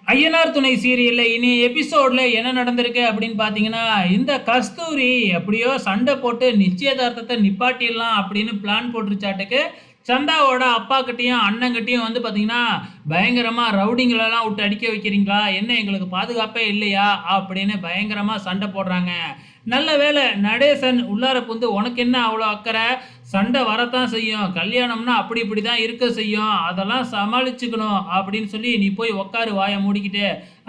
ஐயனார் துணை சீரியல்ல இனி எபிசோட்ல என்ன நடந்திருக்கு அப்படின்னு பார்த்தீங்கன்னா, இந்த கஸ்தூரி எப்படியோ சண்டை போட்டு நிச்சயதார்த்தத்த நிப்பாட்டிடலாம் அப்படின்னு பிளான் போட்டுருச்சாட்டுக்கு. சந்தாவோட அப்பாகிட்டயும், அண்ணங்கிட்டயும் வந்து பார்த்தீங்கன்னா, பயங்கரமா ரவுடிங்களலாம் விட்டு அடிக்க வைக்கிறீங்களா? என்ன எங்களுக்கு பாதுகாப்பே இல்லையா? அப்படின்னு பயங்கரமா சண்டை போடுறாங்க. நல்ல வேளை நடேசன் உள்ளார புகுந்து, "உனக்கு என்ன அவ்வளோ அக்கறை? சண்டை வரத்தான் செய்யும். கல்யாணம்னா அப்படி இப்படி தான் இருக்க செய்யும். அதெல்லாம் சமாளிச்சுக்கணும்." அப்படின்னு சொல்லி, "நீ போய் உட்காரு வாய மூடிக்கிட்டு"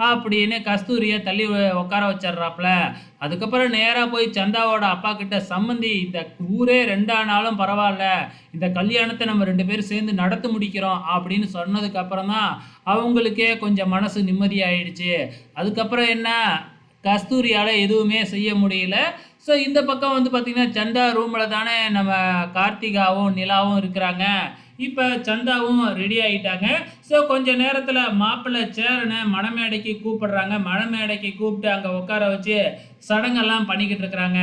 அப்படின்னு கஸ்தூரிய தள்ளி உட்கார வச்சர்றாப்புல. அதுக்கப்புறம் நேரா போய் சந்தாவோட அப்பாகிட்ட, "சம்மந்தி, இந்த ஊரே 2 ஆனாலும் பரவால்ல. இந்த கல்யாணத்த நம்ம 2 பேரும் சேர்ந்து நடத்தி முடிக்கிறோம்." அப்படின்னு சொன்னதுக்கு அப்புறம் தான் அவங்களுக்கே கொஞ்சம் மனசு நிம்மதியாயிடுச்சு. அதுக்கப்புறம் என்ன, கஸ்தூரியால எதுவுமே செய்ய முடியல. ஸோ இந்த பக்கம் வந்து பார்த்தீங்கன்னா, சந்தா ரூம்ல தானே நம்ம கார்த்திகாவும், நிலாவும் இருக்கிறாங்க. இப்ப சந்தாவும் ரெடி ஆயிட்டாங்க. ஸோ கொஞ்ச நேரத்தில மாப்பிள்ளை சேரன மணமேடைக்கு கூப்பிடுறாங்க. மணமேடைக்கு கூப்பிட்டு அங்க உட்கார வச்சு சடங்கெல்லாம் பண்ணிக்கிட்டு இருக்கிறாங்க.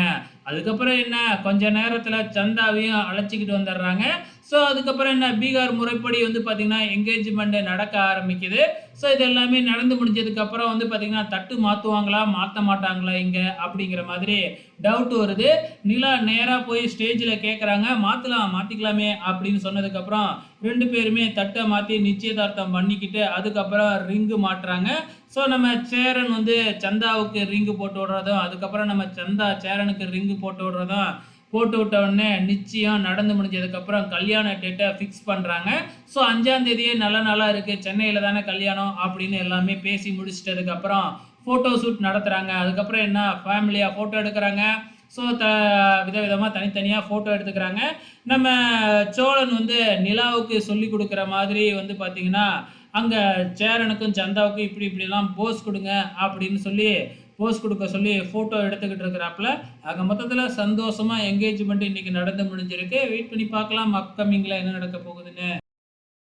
அதுக்கப்புறம் என்ன, கொஞ்ச நேரத்தில சந்தாவையும் அழைச்சுக்கிட்டு வந்துடுறாங்க. ஸோ அதுக்கப்புறம் என்ன, பீகார் முறைப்படி வந்து பார்த்தீங்கன்னா, என்கேஜ்மெண்ட் நடக்க ஆரம்பிக்குது. ஸோ இது எல்லாமே நடந்து முடிஞ்சதுக்கப்புறம் வந்து பார்த்தீங்கன்னா, தட்டு மாத்துவாங்களா? மாத்த மாட்டாங்களா இங்க? அப்படிங்கிற மாதிரி டவுட் வருது. நிலா நேரா போய் ஸ்டேஜ்ல கேட்குறாங்க. "மாத்தலாம், மாத்திக்கலாமே" அப்படின்னு சொன்னதுக்கப்புறம் 2 பேருமே தட்ட மாத்தி நிச்சயதார்த்தம் பண்ணிக்கிட்டு, அதுக்கப்புறம் ரிங்கு மாட்டுறாங்க. ஸோ நம்ம சேரன் வந்து சந்தாவுக்கு ரிங்கு போட்டு விடுறதும், அதுக்கப்புறம் நம்ம சந்தா சேரனுக்கு ரிங்கு போட்டு விடுறதும், போட்டு விட்ட உடனே நிச்சயம் நடந்து முடிஞ்சதுக்கப்புறம் கல்யாண டேட்ட ஃபிக்ஸ் பண்றாங்க. ஸோ 5ஆம் தேதியே நல்ல நாளா இருக்கு. சென்னையில தானே கல்யாணம் அப்படின்னு எல்லாமே பேசி முடிச்சிட்டதுக்கப்புறம் ஃபோட்டோ ஷூட் நடத்துறாங்க. அதுக்கப்புறம் என்ன, ஃபேமிலியா ஃபோட்டோ எடுக்குறாங்க. ஸோ விதவிதமா தனித்தனியா ஃபோட்டோ எடுத்துக்கிறாங்க. நம்ம சோழன் வந்து நிலாவுக்கு சொல்லிக் குடுக்குற மாதிரி வந்து பார்த்தீங்கன்னா, அங்க சேரனுக்கும் சந்தாவுக்கும் இப்படி இப்படிலாம் போஸ் குடுங்க அப்படின்னு சொல்லி போஸ் குடுக்க சொல்லி ஃபோட்டோ எடுத்துக்கிட்டு இருக்கிறாப்புல. ஆக மொத்தத்தில சந்தோஷமா என்கேஜ்மெண்ட் இன்னைக்கு நடந்து முடிஞ்சிருக்கு. வெயிட் பண்ணி பார்க்கலாம் அப்கமிங்ல என்ன நடக்க போகுதுன்னு.